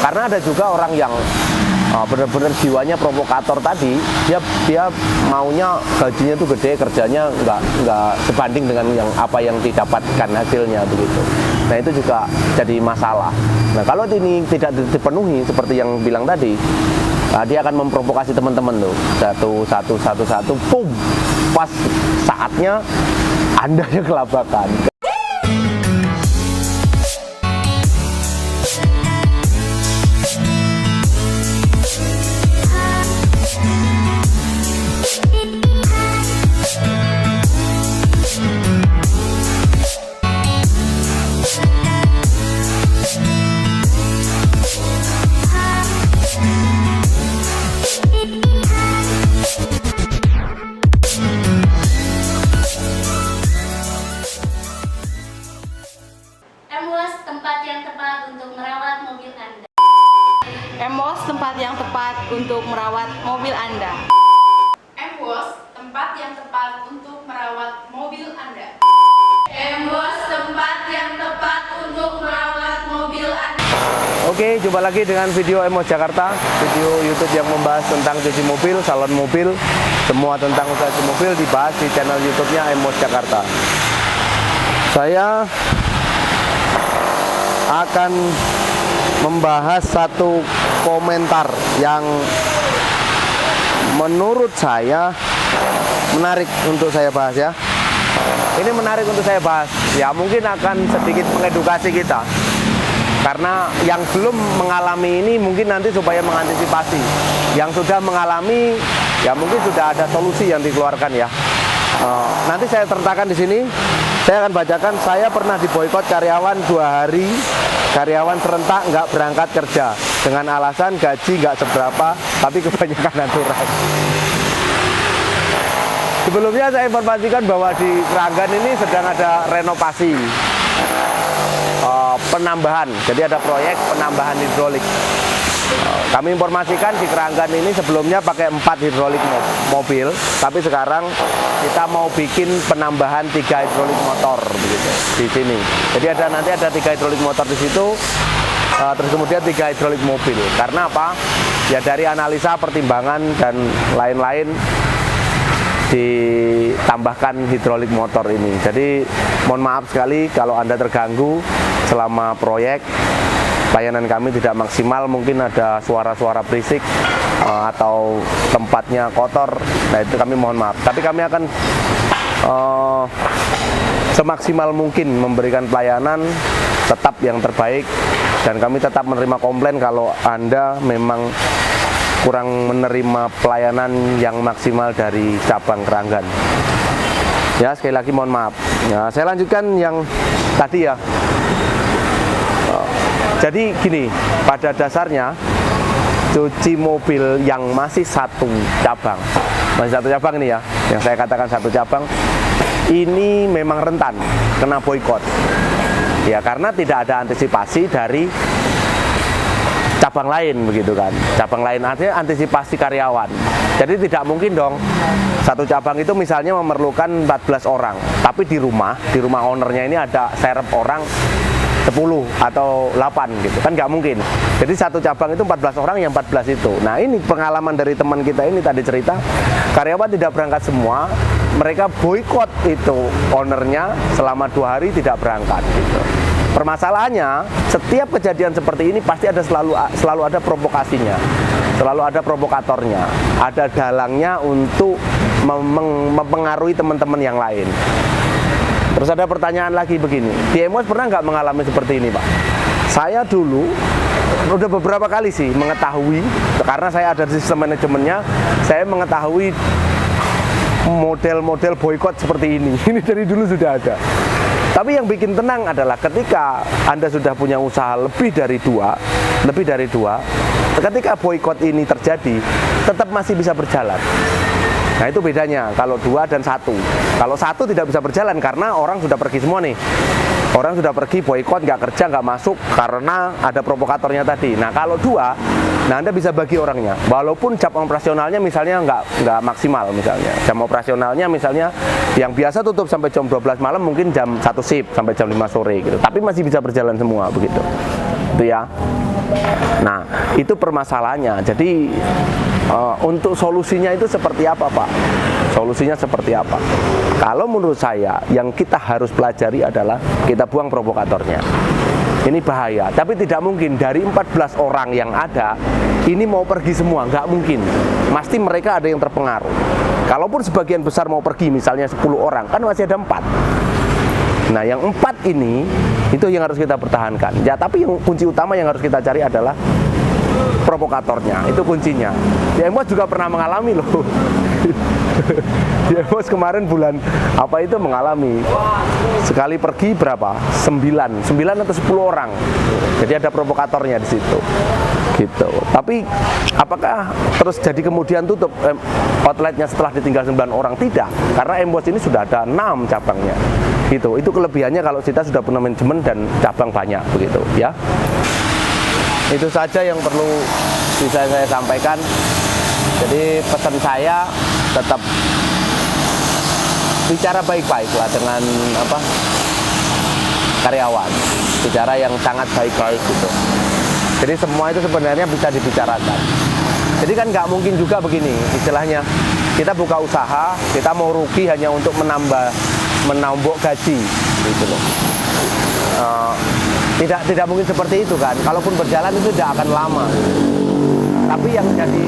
Karena ada juga orang yang benar-benar jiwanya provokator tadi, dia maunya gajinya itu gede, kerjanya nggak sebanding dengan apa yang didapatkan hasilnya begitu. Nah itu juga jadi masalah. Nah kalau ini tidak dipenuhi seperti yang bilang tadi, dia akan memprovokasi teman-teman tuh, satu, boom, pas saatnya Anda yang kelabakan. Tempat yang tepat untuk merawat mobil Anda. M-Wash, tempat yang tepat untuk merawat mobil Anda. M-Wash, tempat yang tepat untuk merawat mobil Anda. M-Wash, tempat yang tepat untuk merawat mobil Anda. Oke, jumpa lagi dengan video M-Wash Jakarta, video YouTube yang membahas tentang cuci mobil, salon mobil, semua tentang usaha cuci mobil dibahas di channel YouTube-nya M-Wash Jakarta. Saya akan membahas satu komentar yang menurut saya menarik untuk saya bahas ya. Ini menarik untuk saya bahas. Ya mungkin akan sedikit mengedukasi kita. Karena yang belum mengalami ini mungkin nanti supaya mengantisipasi. Yang sudah mengalami ya mungkin sudah ada solusi yang dikeluarkan ya. Nanti saya sertakan di sini. Saya akan bacakan, saya pernah diboikot karyawan 2 hari, karyawan serentak nggak berangkat kerja dengan alasan gaji nggak seberapa, tapi kebanyakan aturan. Sebelumnya saya informasikan bahwa di Keranggan ini sedang ada renovasi, penambahan, jadi ada proyek penambahan hidrolik. Kami informasikan di Keranggan ini sebelumnya pakai 4 hidrolik mobil, tapi sekarang kita mau bikin penambahan 3 hidrolik motor begitu di sini. Jadi nanti ada 3 hidrolik motor di situ, terus kemudian 3 hidrolik mobil. Karena apa? Ya dari analisa pertimbangan dan lain-lain ditambahkan hidrolik motor ini. Jadi mohon maaf sekali kalau Anda terganggu selama proyek. Pelayanan kami tidak maksimal, mungkin ada suara-suara berisik atau tempatnya kotor. Nah itu kami mohon maaf. Tapi kami akan semaksimal mungkin memberikan pelayanan tetap yang terbaik, dan kami tetap menerima komplain kalau Anda memang kurang menerima pelayanan yang maksimal dari cabang Keranggan. Ya sekali lagi mohon maaf. Ya, saya lanjutkan yang tadi ya. Jadi gini, pada dasarnya cuci mobil yang masih satu cabang ini ya, yang saya katakan satu cabang, ini memang rentan kena boikot. Ya karena tidak ada antisipasi dari cabang lain begitu kan. Cabang lain artinya antisipasi karyawan. Jadi tidak mungkin dong satu cabang itu misalnya memerlukan 14 orang, tapi di rumah ownernya ini ada serep orang 10 atau 8 gitu kan, nggak mungkin. Jadi satu cabang itu 14 orang, yang 14 itu. Nah ini pengalaman dari teman kita ini tadi cerita, karyawan tidak berangkat semua, mereka boikot itu ownernya selama 2 hari tidak berangkat gitu. Permasalahannya setiap kejadian seperti ini pasti ada selalu ada provokasinya, selalu ada provokatornya, ada dalangnya untuk mempengaruhi teman-teman yang lain. Terus ada pertanyaan lagi begini, di M-Wash pernah nggak mengalami seperti ini Pak? Saya dulu udah beberapa kali sih mengetahui, karena saya ada di sistem manajemennya, saya mengetahui model-model boykot seperti ini. Ini dari dulu sudah ada. Tapi yang bikin tenang adalah ketika Anda sudah punya usaha lebih dari dua, ketika boykot ini terjadi, tetap masih bisa berjalan. Nah itu bedanya kalau 2 dan 1. Kalau 1 tidak bisa berjalan karena orang sudah pergi semua nih. Orang sudah pergi, boykot, nggak kerja, nggak masuk karena ada provokatornya tadi. Nah kalau 2, nah Anda bisa bagi orangnya. Walaupun jam operasionalnya misalnya nggak maksimal misalnya. Jam operasionalnya misalnya yang biasa tutup sampai jam 12 malam, mungkin jam 1 shift sampai jam 5 sore gitu. Tapi masih bisa berjalan semua begitu. Itu ya. Nah, itu permasalahannya. Jadi untuk solusinya itu seperti apa, Pak? Solusinya seperti apa? Kalau menurut saya, yang kita harus pelajari adalah kita buang provokatornya. Ini bahaya, tapi tidak mungkin dari 14 orang yang ada, ini mau pergi semua, nggak mungkin. Pasti mereka ada yang terpengaruh. Kalaupun sebagian besar mau pergi, misalnya 10 orang, kan masih ada 4. Nah, yang 4 ini, itu yang harus kita pertahankan. Ya, tapi yang kunci utama yang harus kita cari adalah provokatornya, itu kuncinya. Di Emos juga pernah mengalami loh. Di Emos kemarin bulan apa itu mengalami sekali pergi berapa? 9 atau 10 orang. Jadi ada provokatornya di situ. Gitu. Tapi apakah terus jadi kemudian tutup outletnya setelah ditinggal 9 orang? Tidak, karena Emos ini sudah ada 6 cabangnya. Gitu. Itu kelebihannya kalau kita sudah punya manajemen dan cabang banyak begitu, ya. Itu saja yang perlu bisa saya sampaikan. Jadi pesan saya tetap bicara baik-baik lah dengan karyawan, bicara yang sangat baik-baik gitu. Jadi semua itu sebenarnya bisa dibicarakan. Jadi kan nggak mungkin juga begini, istilahnya kita buka usaha, kita mau rugi hanya untuk menambah gaji, gitu loh. Tidak mungkin seperti itu kan. Kalaupun berjalan itu tidak akan lama. Tapi yang jadi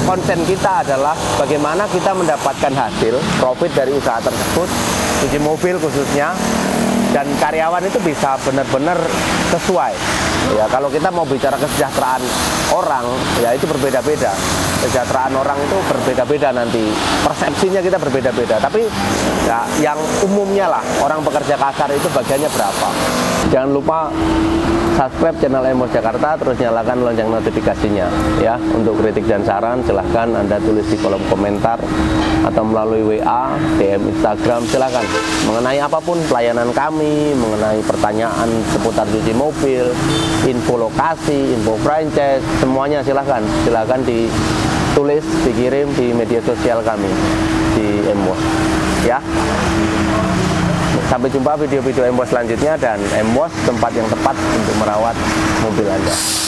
konsen kita adalah bagaimana kita mendapatkan hasil profit dari usaha tersebut, cuci mobil khususnya, dan karyawan itu bisa benar-benar sesuai. Ya, kalau kita mau bicara kesejahteraan orang, ya itu berbeda-beda. Kesejahteraan orang itu berbeda-beda nanti. Persepsinya kita berbeda-beda. Tapi ya, yang umumnya lah, orang bekerja kasar itu bagiannya berapa. Jangan lupa subscribe channel Emos Jakarta, terus nyalakan lonceng notifikasinya. Ya, untuk kritik dan saran silahkan Anda tulis di kolom komentar atau melalui WA, DM Instagram, silahkan. Mengenai apapun pelayanan kami, mengenai pertanyaan seputar cuci mobil, info lokasi, info franchise, semuanya silahkan ditulis, dikirim di media sosial kami di Emos, ya. Sampai jumpa video-video Emos selanjutnya, dan Emos tempat yang tepat untuk merawat mobil Anda.